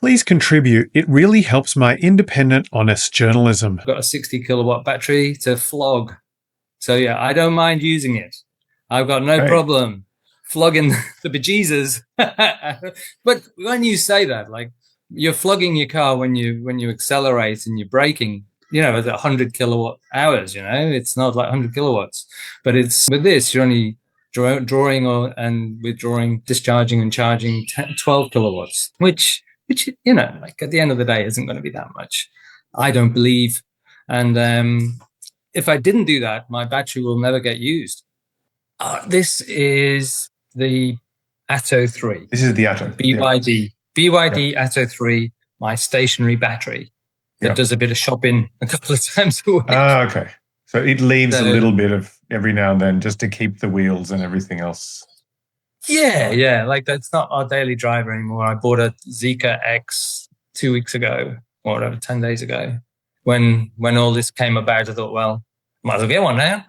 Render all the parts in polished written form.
please contribute. It really helps my independent, honest journalism. I've got a 60 kilowatt battery to flog. So yeah, I don't mind using it. I've got no problem flogging the bejesus. But when you say that, like, you're flogging your car when you accelerate and you're braking, at 100 kilowatt hours, it's not like 100 kilowatts. But it's with this, you're only drawing and withdrawing, discharging and charging 12 kilowatts, which like at the end of the day isn't going to be that much, I don't believe. And if I didn't do that, my battery will never get used. This is the Atto 3. This is the Atto. BYD Atto 3, my stationary battery that does a bit of shopping a couple of times a week. Okay. So it leaves a little bit of every now and then just to keep the wheels and everything else. Yeah. Like, that's not our daily driver anymore. I bought a Zeekr X 2 weeks ago, or whatever, 10 days ago. When all this came about, I thought, well, might as well get one now.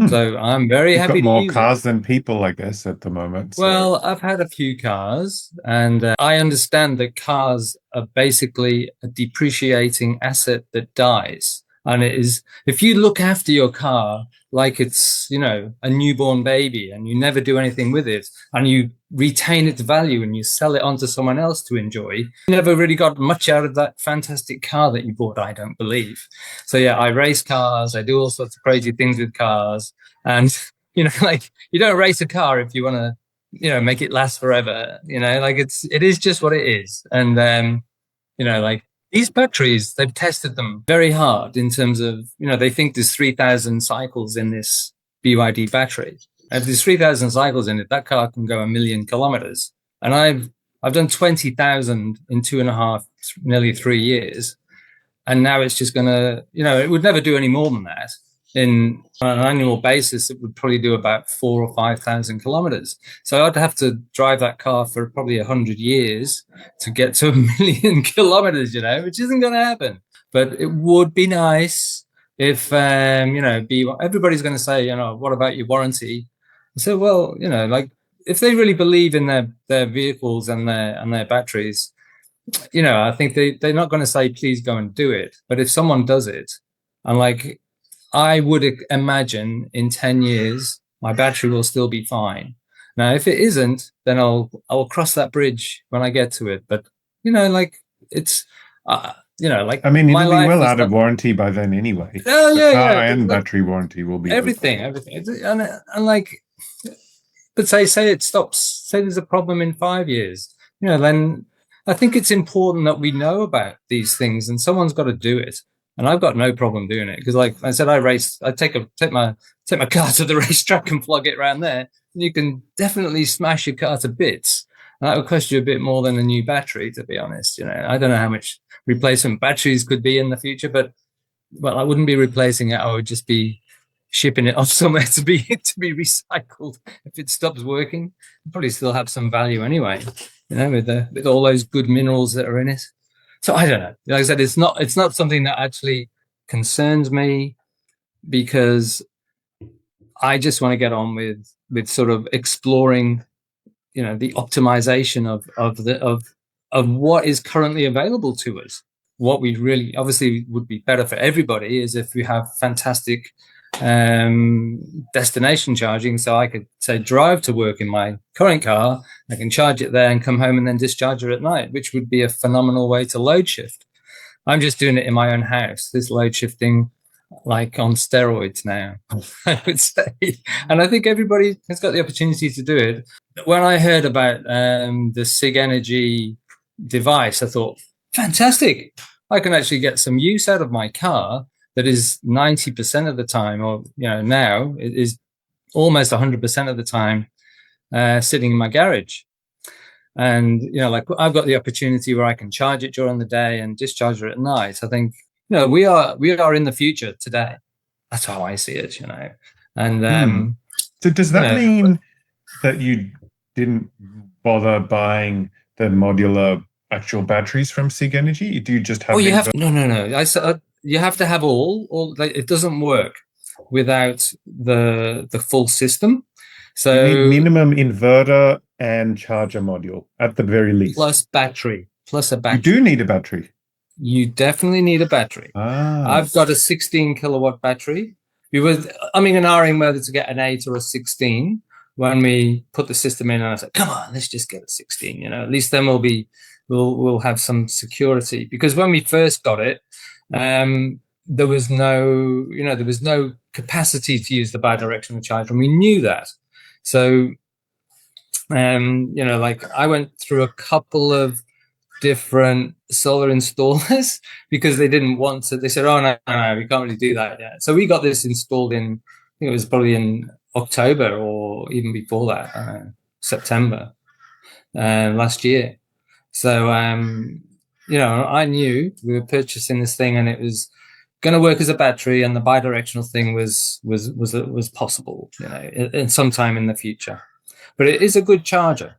So I'm very happy to use it. You've got more cars than people, I guess, at the moment. So. Well, I've had a few cars, and I understand that cars are basically a depreciating asset that dies. And it is, if you look after your car like it's, a newborn baby, and you never do anything with it, and you retain its value and you sell it on to someone else to enjoy, you never really got much out of that fantastic car that you bought, I don't believe. So yeah, I race cars, I do all sorts of crazy things with cars, and like, you don't race a car if you want to make it last forever, like it is just what it is. And like, these batteries, they've tested them very hard in terms of, they think there's 3,000 cycles in this BYD battery. If there's 3,000 cycles in it, that car can go 1 million kilometers. And I've done 20,000 in 2.5, nearly 3 years. And now it's just going to, it would never do any more than that. On an annual basis, it would probably do about 4,000 or 5,000 kilometers. So I'd have to drive that car for probably 100 years to get to 1 million kilometers, which isn't going to happen. But it would be nice if, everybody's going to say, what about your warranty? So, well, like, if they really believe in their vehicles and their batteries, I think they're not going to say, please go and do it. But if someone does it, and like, I would imagine in 10 years, my battery will still be fine. Now, if it isn't, then I'll cross that bridge when I get to it. But, like, it's, like, I mean, it'll be well out of warranty by then anyway. Oh, yeah. And battery warranty will be everything. And like, but say it stops, say there's a problem in 5 years, then I think it's important that we know about these things, and someone's got to do it. And I've got no problem doing it, because, like I said, I take my car to the racetrack and flog it around there. And you can definitely smash your car to bits. And that would cost you a bit more than a new battery, to be honest. I don't know how much replacement batteries could be in the future, but I wouldn't be replacing it. I would just be shipping it off somewhere to be recycled. If it stops working, it'd probably still have some value anyway. With all those good minerals that are in it. So I don't know. Like I said, it's not something that actually concerns me, because I just want to get on with sort of exploring, the optimization of what is currently available to us. What we really obviously would be better for everybody is if we have fantastic destination charging. So I could say drive to work in my current car, I can charge it there and come home and then discharge it at night, which would be a phenomenal way to load shift. I'm just doing it in my own house, this load shifting, like on steroids now, I would say. And I think everybody has got the opportunity to do it. When I heard about the Sigenergy device, I thought, fantastic. I can actually get some use out of my car that is 90% of the time, or, now it is almost 100% of the time sitting in my garage. And, like, I've got the opportunity where I can charge it during the day and discharge it at night. I think, we are in the future today. That's how I see it, And so does that mean that you didn't bother buying the modular actual batteries from Sigenergy? Do you just have? Oh, you have no. You have to have all. It doesn't work without the full system. So you need minimum inverter and charger module at the very least, plus battery. plus a battery. You do need a battery. You definitely need a battery. I've got a 16 kilowatt battery. We were umming and ahhing whether to get an 8 or a 16 when we put the system in, and I said, come on, let's just get a 16, at least then we'll have some security. Because when we first got it, there was no capacity to use the bidirectional charger, and we knew that. So, I went through a couple of different solar installers because they didn't want to. They said, "Oh no, we can't really do that yet." So we got this installed in, I think it was probably in October or even before that, September last year. So I knew we were purchasing this thing, and it was going to work as a battery, and the bidirectional thing was possible, in sometime in the future. But it is a good charger,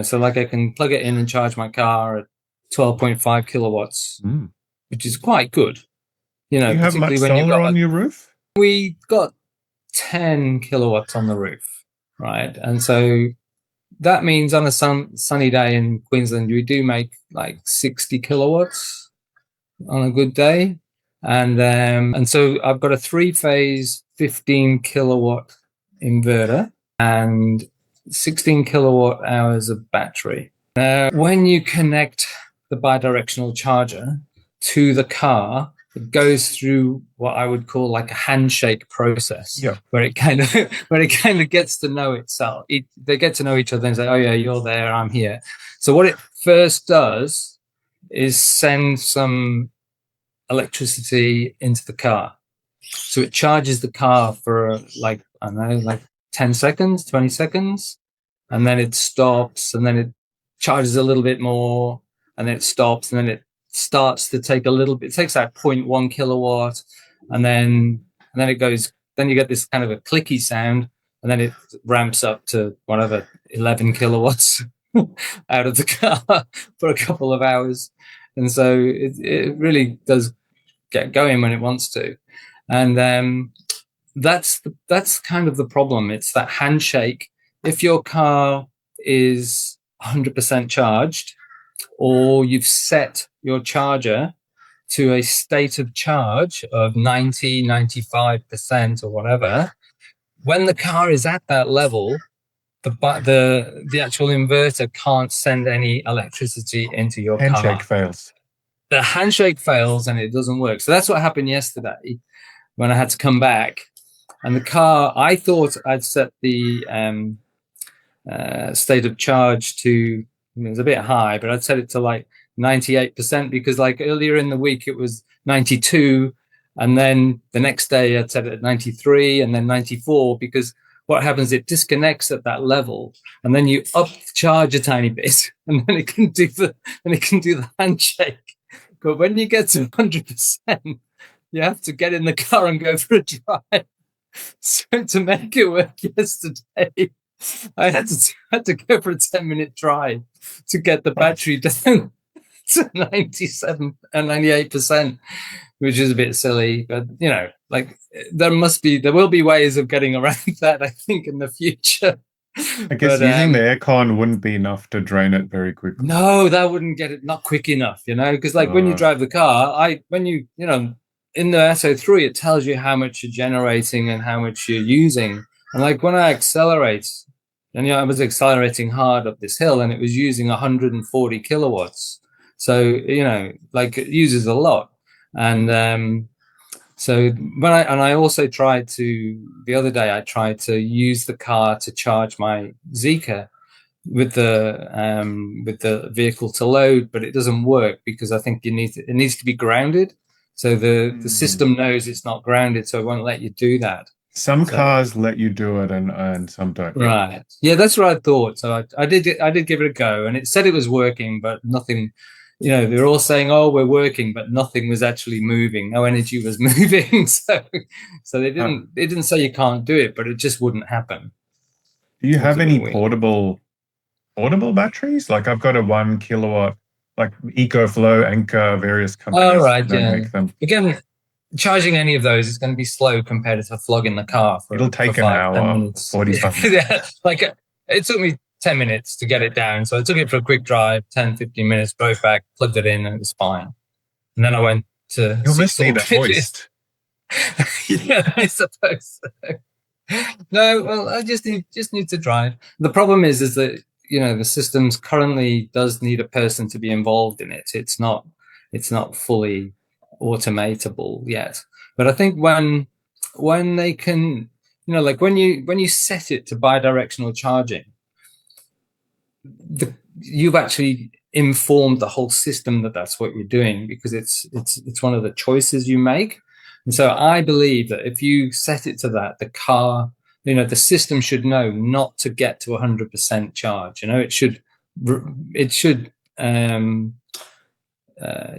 so like I can plug it in and charge my car at 12.5 kilowatts, which is quite good. Do you have much solar on your roof? We got 10 kilowatts on the roof, right? And so that means on a sunny day in Queensland, we do make like 60 kilowatts on a good day. And so I've got a 3-phase 15 kilowatt inverter and 16 kilowatt hours of battery. When you connect the bidirectional charger to the car, it goes through what I would call like a handshake process, where it kind of gets to know itself. They get to know each other and say, "Oh yeah, you're there, I'm here." So what it first does is send some electricity into the car. So it charges the car for like 10 seconds, 20 seconds, and then it stops, and then it charges a little bit more, and then it stops, and then it starts to take a little bit. It takes that 0.1 kilowatt, and then it goes. Then you get this kind of a clicky sound, and then it ramps up to whatever 11 kilowatts out of the car for a couple of hours, and so it really does get going when it wants to, and that's kind of the problem. It's that handshake. If your car is 100% charged, or you've set your charger to a state of charge of 90, 95% or whatever, when the car is at that level, the actual inverter can't send any electricity into your car. Handshake fails. The handshake fails and it doesn't work. So that's what happened yesterday when I had to come back. And the car, I thought I'd set the state of charge to, it was a bit high, but I'd set it to like 98% because like earlier in the week it was 92, and then the next day I'd set it at 93 and then 94, because what happens, it disconnects at that level, and then you up the charge a tiny bit, and then it can do the handshake. But when you get to 100%, you have to get in the car and go for a drive. So to make it work yesterday, I had to go for a 10-minute drive to get the battery down to 97 and 98%, which is a bit silly. But, like there will be ways of getting around that, I think, in the future. I guess using the aircon wouldn't be enough to drain it very quickly. No, that wouldn't get it, not quick enough, because like when you drive the car, in the Atto 3, it tells you how much you're generating and how much you're using. And like when I accelerate, and I was accelerating hard up this hill, and it was using 140 kilowatts. So, like it uses a lot. And so I also tried to, the other day, I tried to use the car to charge my Zeekr with the vehicle to load, but it doesn't work because I think it needs to be grounded. So the system knows it's not grounded, so it won't let you do that. Some cars let you do it, and some don't. Right. Yeah, that's what I thought. So I did give it a go, and it said it was working, but nothing. They were all saying, "Oh, we're working," but nothing was actually moving. No energy was moving. So they didn't say you can't do it, but it just wouldn't happen. Do you have any portable batteries? Like I've got a 1 kilowatt, like EcoFlow, Anchor, various companies. Oh, right, yeah. Make them. Again, charging any of those is going to be slow compared to flogging the car. It'll take an hour, 45 minutes. Yeah, like it took me 10 minutes to get it down. So I took it for a quick drive, 10, 15 minutes, drove back, plugged it in, and it was fine. And then I went to You almost need a hoist. Yeah, I suppose so. No, well, I just need to drive. The problem is that, you know, the systems currently does need a person to be involved in it. It's not fully automatable yet. But I think when they can, you know, like when you set it to bi-directional charging, you've actually informed the whole system that that's what you're doing, because it's one of the choices you make. And so I believe that if you set it to that, the car, you know, the system should know not to get to 100% charge. You know, it should you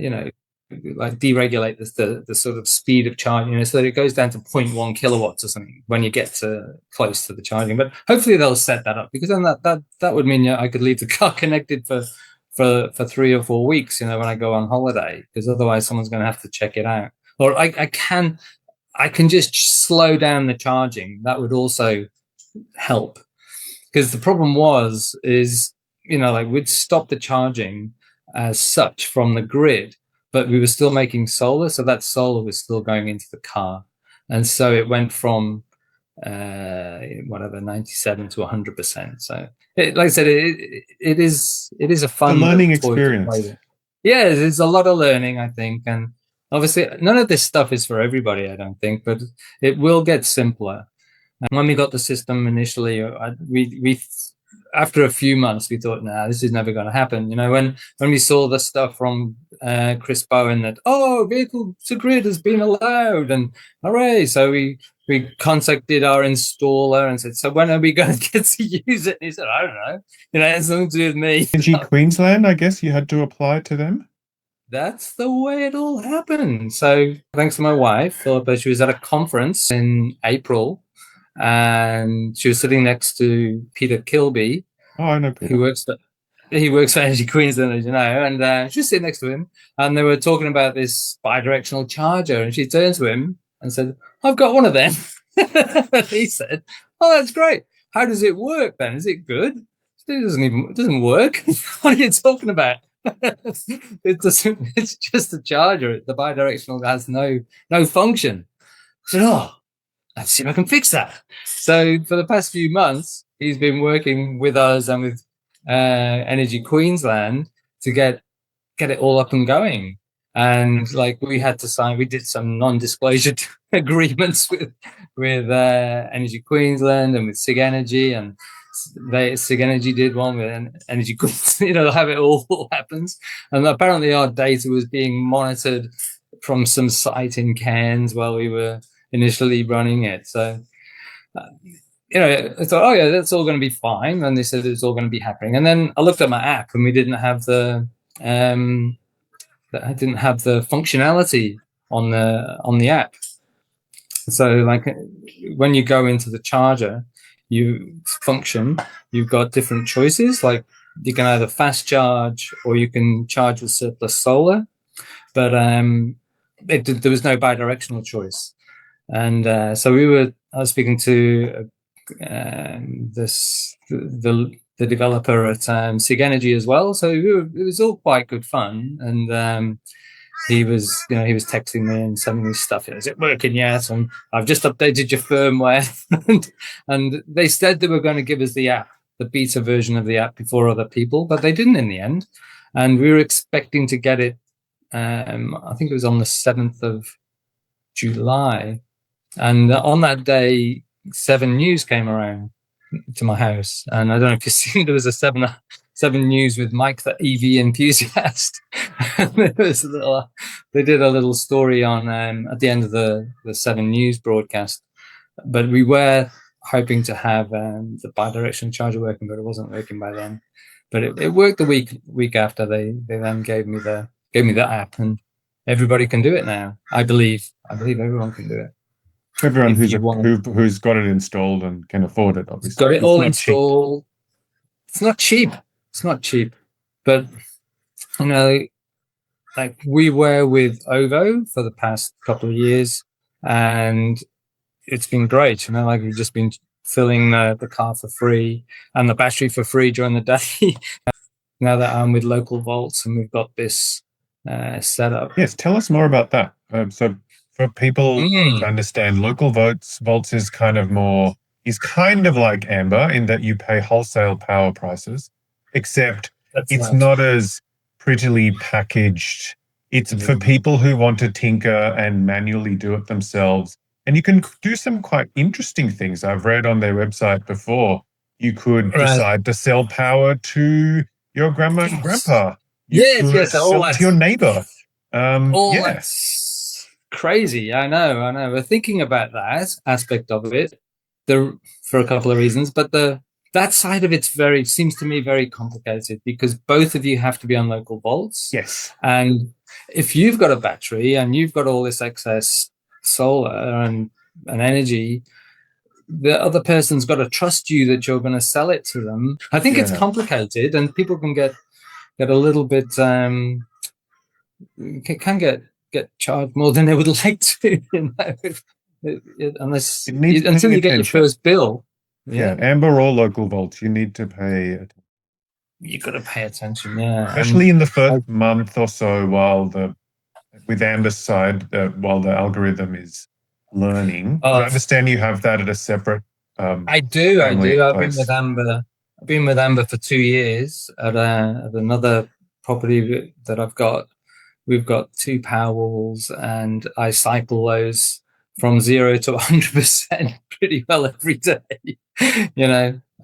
know, like deregulate the sort of speed of charging, you know, so that it goes down to 0.1 kilowatts or something when you get to close to the charging. But hopefully they'll set that up, because then that would mean, yeah, I could leave the car connected for 3 or 4 weeks, you know, when I go on holiday, because otherwise someone's going to have to check it out. Or I can just slow down the charging. That would also help, because the problem is, you know, like we'd stop the charging as such from the grid, but we were still making solar, so that solar was still going into the car, and so it went from 97 to 100%. So, like I said, it is a fun learning experience. Yeah, there's a lot of learning, I think, and obviously none of this stuff is for everybody, I don't think, but it will get simpler. And when we got the system initially, we after a few months, we thought, nah, this is never going to happen. You know, when we saw the stuff from Chris Bowen that, vehicle to grid has been allowed, and hooray. So we contacted our installer and said, so when are we going to get to use it? And he said, I don't know. You know, it has something to do with me. Energy Queensland, I guess you had to apply to them? That's the way it all happened. So thanks to my wife, Philippa, she was at a conference in April, and she was sitting next to Peter Kilby. Oh, I know Peter. He works for Energy Queensland, as you know, and she was sitting next to him, and they were talking about this bi-directional charger, and she turned to him and said, I've got one of them. And he said, oh, that's great. How does it work then? Is it good? It doesn't work. What are you talking about? It doesn't. It's just a charger. The bi-directional has no function. I said, let's see if I can fix that. So for the past few months, he's been working with us and with Energy Queensland to get it all up and going. And like we did some non-disclosure agreements with Energy Queensland and with Sigenergy, and Sigenergy did one with Energy Queensland. You know, how it all happens. And apparently our data was being monitored from some site in Cairns while we were initially running it. So, you know, I thought, yeah, that's all going to be fine. And they said it's all going to be happening. And then I looked at my app, and we didn't have the functionality on the app. So, like, when you go into the charger, you've got different choices. Like, you can either fast charge or you can charge with surplus solar. But there was no bi-directional choice. And so I was speaking to the developer at Sigenergy as well. So it was all quite good fun. And he was texting me and sending me stuff. Is it working yet? And I've just updated your firmware. And they said they were going to give us the app, the beta version of the app, before other people, but they didn't in the end. And we were expecting to get it. I think it was on the 7th of July. And on that day, 7 News came around to my house. And I don't know if you've seen, there was a 7 News with Mike, the EV enthusiast. They did a little story on at the end of the 7 News broadcast. But we were hoping to have the bi-directional charger working, but it wasn't working by then. But it worked the week after. They then gave me the app, and everybody can do it now. I believe everyone can do it. Everyone who's got it installed and can afford it, obviously. Got it all installed. Cheap. It's not cheap. It's not cheap. But, you know, like we were with OVO for the past couple of years, and it's been great. You know, like we've just been filling the car for free and the battery for free during the day. Now that I'm with Localvolts and we've got this setup. Yes, tell us more about that. So for people to understand, Volts is kind of like Amber in that you pay wholesale power prices, except it's not as prettily packaged. It's for people who want to tinker and manually do it themselves. And you can do some quite interesting things. I've read on their website before, you could decide to sell power to your grandma and grandpa. Yes, sell to your neighbor. That's crazy. I know. We're thinking about that aspect of it for a couple of reasons, but that side of it seems to me very complicated because both of you have to be on Localvolts. Yes. And if you've got a battery and you've got all this excess solar and energy, the other person's got to trust you that you're going to sell it to them. I think it's complicated, and people can get a little bit can get charged more than they would like to, unless until you get your first bill. Yeah, Amber or Localvolts, you need to pay attention. You got to pay attention, yeah. Especially in the first month or so, with Amber's side, while the algorithm is learning. I understand you have that at a separate. I do. I've been with Amber for 2 years at another property that I've got. We've got 2 Powerwalls, and I cycle those from 0 to 100% pretty well every day.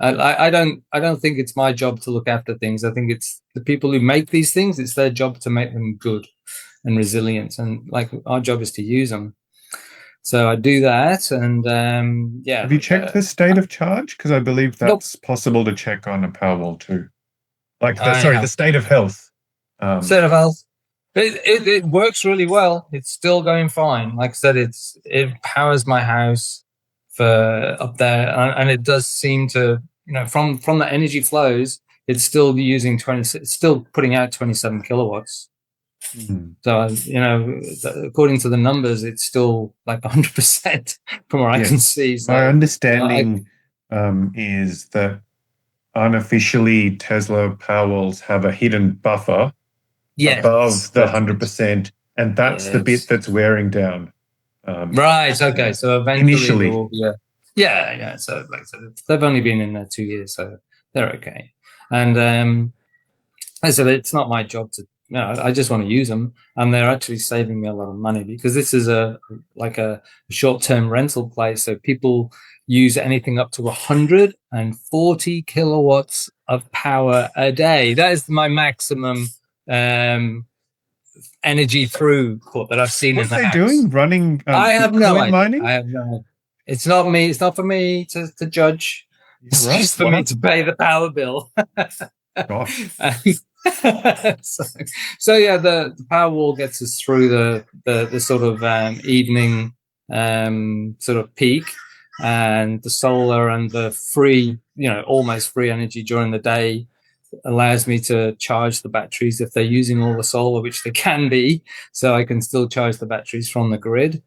I don't think it's my job to look after things. I think it's the people who make these things. It's their job to make them good and resilient, and our job is to use them. So I do that, and Have you checked the state of charge? Because I believe that's possible to check on a Powerwall too. The state of health. State of health. It works really well. It's still going fine. Like I said, it powers my house for up there, and it does seem to, from the energy flows, it's still it's still putting out 27 kilowatts. So, according to the numbers, it's still like 100% from what I can see. So, my understanding is that unofficially Tesla Powerwalls have a hidden buffer above the 100%, and that's the bit that's wearing down. Right. Okay. So eventually, there will be yeah. So like I said, they've only been in there 2 years, so they're okay. And I said it's not my job to. I just want to use them, and they're actually saving me a lot of money because this is a short-term rental place. So people use anything up to 140 kilowatts of power a day. That is my maximum energy throughput that I've seen in the house. What are they doing? Running? I have no idea. Mining? I have no idea. It's not me. It's not for me to judge. It's just for me to pay the power bill. Gosh. So yeah, the Powerwall gets us through the sort of evening sort of peak, and the solar and the free, almost free energy during the day allows me to charge the batteries if they're using all the solar, which they can be. So I can still charge the batteries from the grid.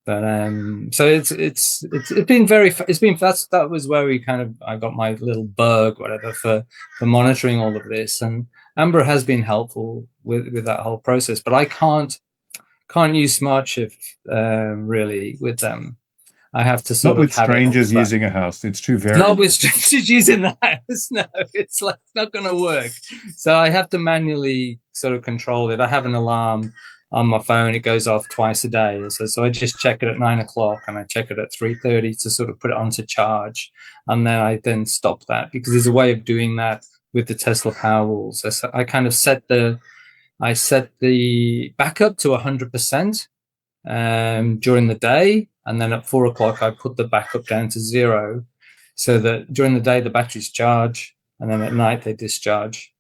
But so that was where I got my little bug, whatever, for monitoring all of this. And Amber has been helpful with that whole process, but I can't use SmartShift really with them. I have to not with strangers using a house. It's too very. Not with strangers using the house. No, it's not going to work. So I have to manually sort of control it. I have an alarm on my phone. It goes off twice a day. So I just check it at 9 o'clock and I check it at 3:30 to sort of put it onto charge. And then I stop that because there's a way of doing that with the Tesla Powerwalls. I kind of set the backup to 100% during the day. And then at 4 o'clock, I put the backup down to 0 so that during the day, the batteries charge and then at night they discharge.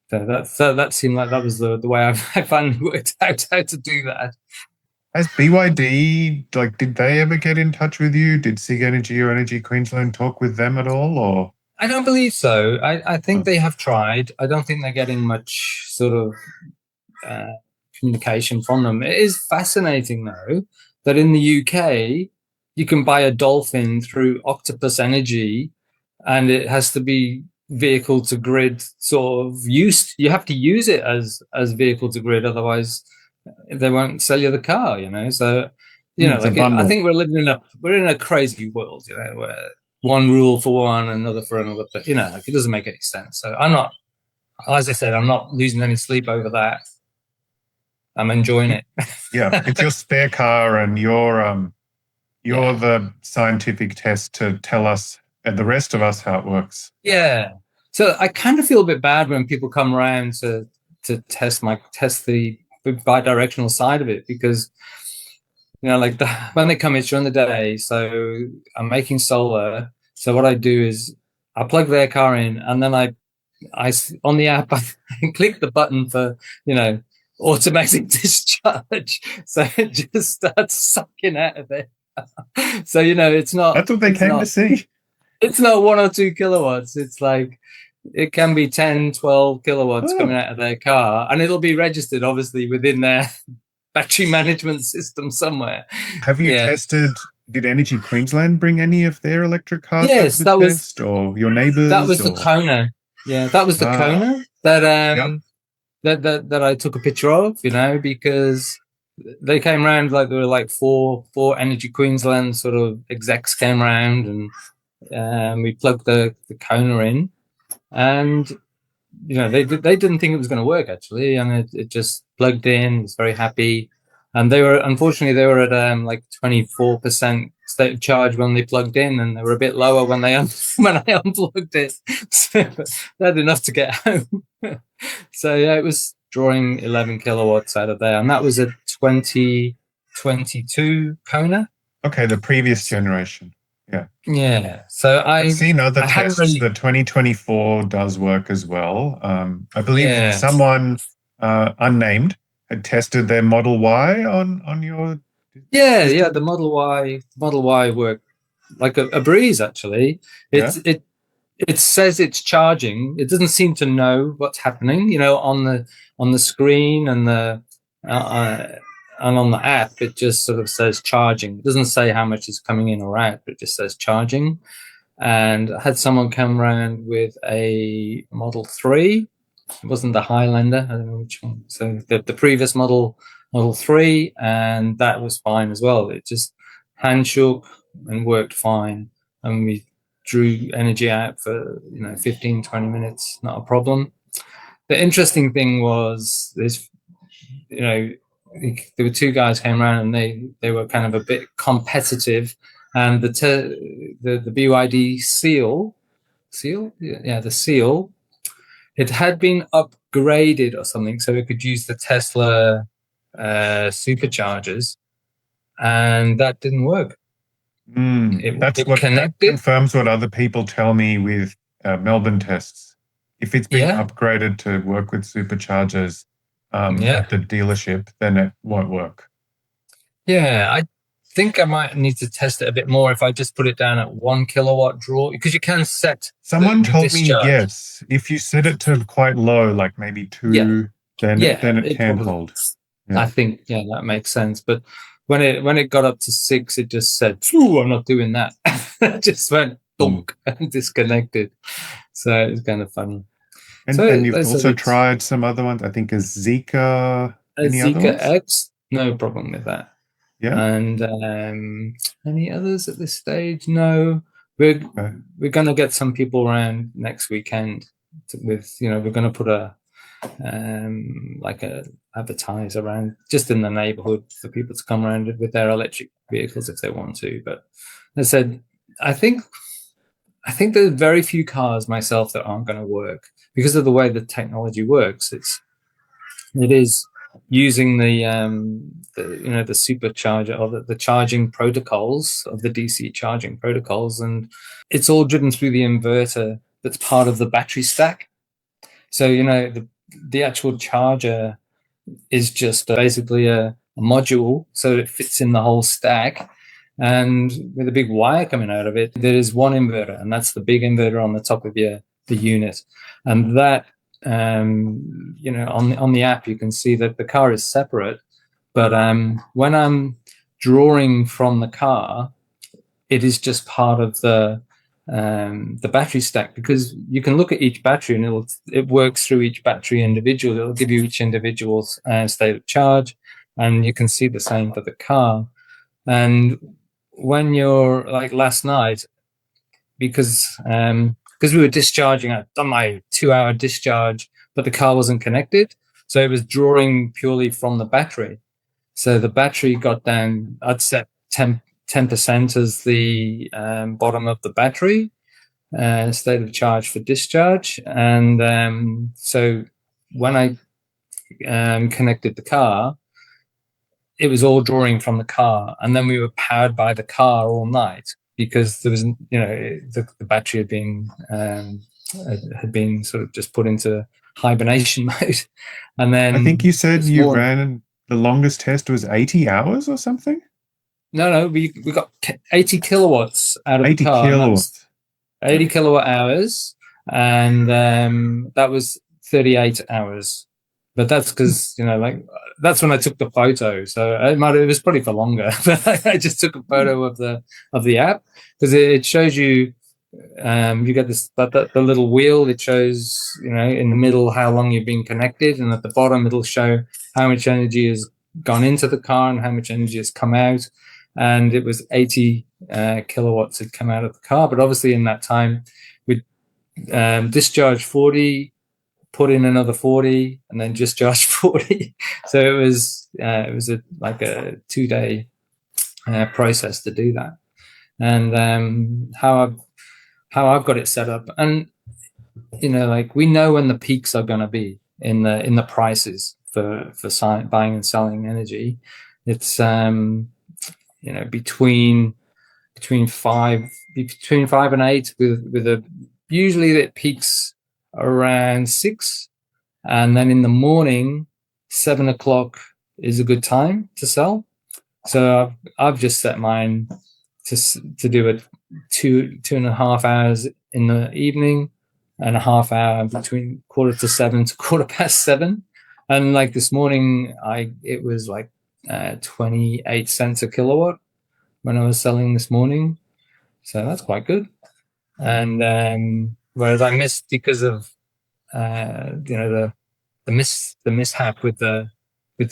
So that seemed like that was the way I finally worked out how to do that. Has BYD, did they ever get in touch with you? Did Sigenergy or Energy Queensland talk with them at all? Or I don't believe so. I think they have tried. I don't think they're getting much sort of communication from them. It is fascinating, though, that in the UK, you can buy a Dolphin through Octopus Energy, and it has to be vehicle to grid sort of used. You have to use it as vehicle to grid, otherwise they won't sell you the car. So I think we're in a crazy world, where one rule for one, another for another. But it doesn't make any sense. So I'm not, as I said, I'm not losing any sleep over that. I'm enjoying it. Yeah, it's your spare car, and you're the scientific test to tell us and the rest of us how it works. Yeah. So I kind of feel a bit bad when people come around to test the bi-directional side of it, because when they come, it's during the day. So I'm making solar. So what I do is I plug their car in, and then I on the app I click the button for automatic discharge. So it just starts sucking out of it. So it's not. That's what they came to see. It's not 1 or 2 kilowatts. It's like it can be 10, 12 kilowatts coming out of their car, and it'll be registered obviously within their battery management system somewhere. Have you tested? Did Energy Queensland bring any of their electric cars? Yes, that was, or your neighbours. That was the Kona. Yeah, that was the Kona that I took a picture of. Because they came around, like there were like four Energy Queensland sort of execs came around, and we plugged the Kona in, and they didn't think it was going to work actually, and it just plugged in. Was very happy, and they were at like 24% state of charge when they plugged in, and they were a bit lower when I unplugged it. So they had enough to get home. So it was drawing 11 kilowatts out of there, and that was a 2022 Kona. Okay, the previous generation. Yeah. So I've seen other tests. The 2024 does work as well. I believe someone unnamed had tested their Model Y on your. Yeah. The Model Y worked like a breeze actually. It says it's charging. It doesn't seem to know what's happening, on the screen and on the app. It just sort of says charging. It doesn't say how much is coming in or out, but it just says charging. And I had someone come around with a Model 3. It wasn't the Highlander. I don't know which one. So the previous Model 3, and that was fine as well. It just hand shook and worked fine. And we drew energy out for 15, 20 minutes, not a problem. The interesting thing was this, there were 2 guys came around, and they were kind of a bit competitive, and the BYD seal, the seal, it had been upgraded or something, so it could use the Tesla superchargers, and that didn't work. That confirms what other people tell me with Melbourne tests. If it's been upgraded to work with superchargers at the dealership, then it won't work. Yeah, I think I might need to test it a bit more if I just put it down at 1 kilowatt draw, because you can set. Someone told me yes, if you set it to quite low, like maybe 2, then it can hold. Yeah. I think that makes sense, but when it got up to 6, it just said, "Phew, I'm not doing that." It just went thunk and disconnected. So it was kind of funny. And you've also tried some other ones. I think a Zeekr. Zeekr X, no problem with that. Yeah. And any others at this stage? No. We're going to get some people around next weekend we're going to put a advertise around just in the neighborhood for people to come around with their electric vehicles if they want to. But as I said, I think there's very few cars myself that aren't going to work because of the way the technology works. It is using the supercharger or the charging protocols of the DC charging protocols, and it's all driven through the inverter that's part of the battery stack. So the actual charger is just basically a module, so it fits in the whole stack, and with a big wire coming out of it, there is one inverter, and that's the big inverter on the top of the unit. And that on the app you can see that the car is separate, but when I'm drawing from the car, it is just part of the battery stack, because you can look at each battery and it works through each battery individually. It'll give you each individual state of charge, and you can see the same for the car. And when you're like last night, because we were discharging, I'd done my 2-hour discharge, but the car wasn't connected, so it was drawing purely from the battery. So the battery got down. I'd set 10% as the bottom of the battery state of charge for discharge, and so when I connected the car, it was all drawing from the car, and then we were powered by the car all night, because there was, the battery had been sort of just put into hibernation mode. And then I think you said you ran the longest test was 80 hours or something. No, we got 80 kilowatts out of 80 the car. 80 kilowatts. 80 kilowatt hours, and that was 38 hours. But that's because, that's when I took the photo. So it was probably for longer. But I just took a photo of the app, because it shows you, you get this the little wheel. It shows, in the middle how long you've been connected, and at the bottom it'll show how much energy has gone into the car and how much energy has come out. And it was 80 kilowatts had come out of the car. But obviously in that time, we discharged 40, put in another 40, and then discharged 40. So it was like a 2-day process to do that. And how I've got it set up, and we know when the peaks are going to be in the prices for buying and selling energy. It's between 5 and 8, with a usually it peaks around 6, and then in the morning 7 o'clock is a good time to sell. So I've just set mine to do it 2.5 hours in the evening, and a half hour between 7:15 to 7:15. And like this morning, it was like 28 cents a kilowatt when I was selling this morning, so that's quite good. And whereas I missed because of the mishap with the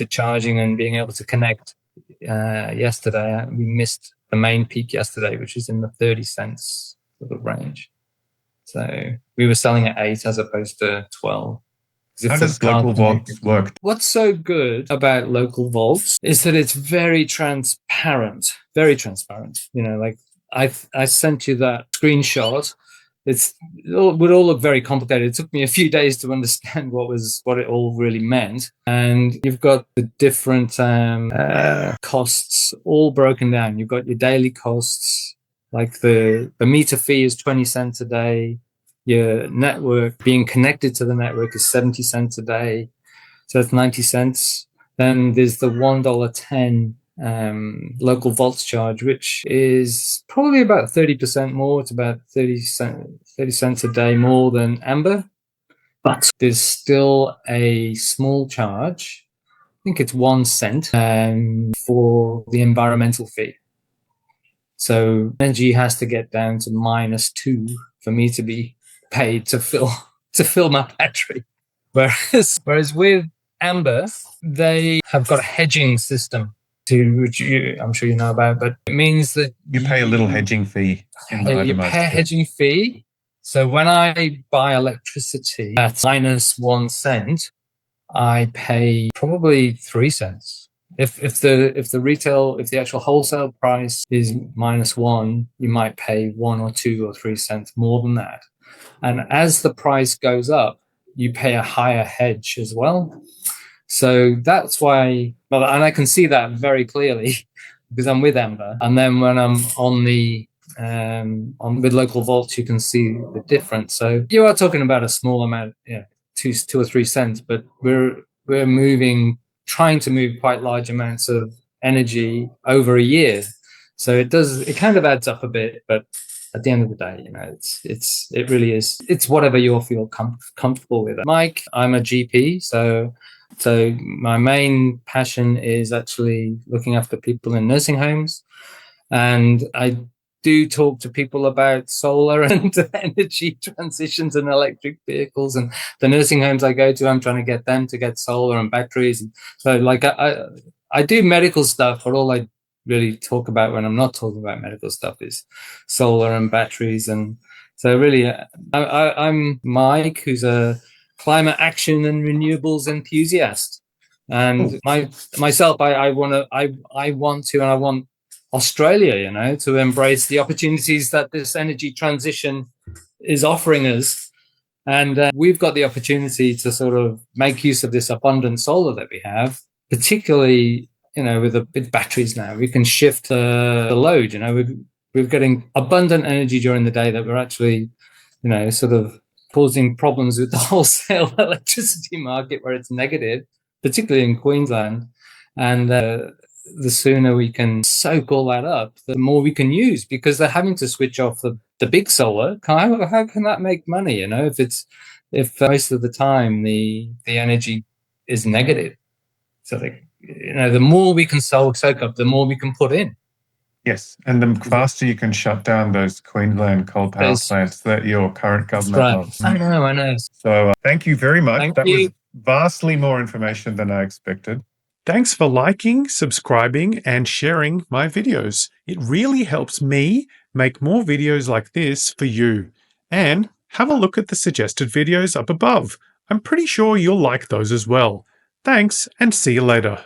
charging and being able to connect yesterday, we missed the main peak yesterday, which is in the 30 cents sort of range. So we were selling at 8 as opposed to 12. How does Localvolts work? What's so good about Localvolts is that it's very transparent. Very transparent. I sent you that screenshot. It would all look very complicated. It took me a few days to understand what it all really meant. And you've got the different costs all broken down. You've got your daily costs, like the meter fee is 20 cents a day. Your network, being connected to the network, is 70 cents a day. So that's 90 cents. Then there's the $1.10 Localvolts charge, which is probably about 30% more. It's about 30 cents a day more than Amber. But there's still a small charge. I think it's 1 cent for the environmental fee. So energy has to get down to -2 for me to be paid to fill my battery. Whereas with Amber, they have got a hedging system, which I'm sure you know about, but it means that you pay a little hedging fee. You pay a hedging fee. So when I buy electricity at -1 cent, I pay probably 3 cents. If the actual wholesale price is -1, you might pay 1 or 2 or 3 cents more than that. And as the price goes up, you pay a higher hedge as well. So that's why, and I can see that very clearly because I'm with Amber. And then when I'm with Localvolts, you can see the difference. So you are talking about a small amount, 2 or 3 cents, but we're trying to move quite large amounts of energy over a year. So it kind of adds up a bit, but at the end of the day, it really is. It's whatever you feel comfortable with. Mike, I'm a GP, so my main passion is actually looking after people in nursing homes, and I do talk to people about solar and energy transitions and electric vehicles, and the nursing homes I go to, I'm trying to get them to get solar and batteries. And so like I do medical stuff, but all I really talk about when I'm not talking about medical stuff is solar and batteries. And so really I'm Mike, who's a climate action and renewables enthusiast. And myself, I want Australia, you know, to embrace the opportunities that this energy transition is offering us. And we've got the opportunity to sort of make use of this abundant solar that we have, particularly, you know, with batteries now. We can shift the load, you know, we're getting abundant energy during the day that we're actually, you know, sort of causing problems with the wholesale electricity market where it's negative, particularly in Queensland. And the sooner we can soak all that up, the more we can use, because they're having to switch off the big solar. How can that make money? You know, if most of the time the energy is negative. So you know, the more we can soak up, the more we can put in. Yes, and the faster you can shut down those Queensland coal power plants that your current government loves. I know. So thank you very much. Thank that you. was vastly more information than I expected. Thanks for liking, subscribing, and sharing my videos. It really helps me make more videos like this for you. And have a look at the suggested videos up above. I'm pretty sure you'll like those as well. Thanks, and see you later.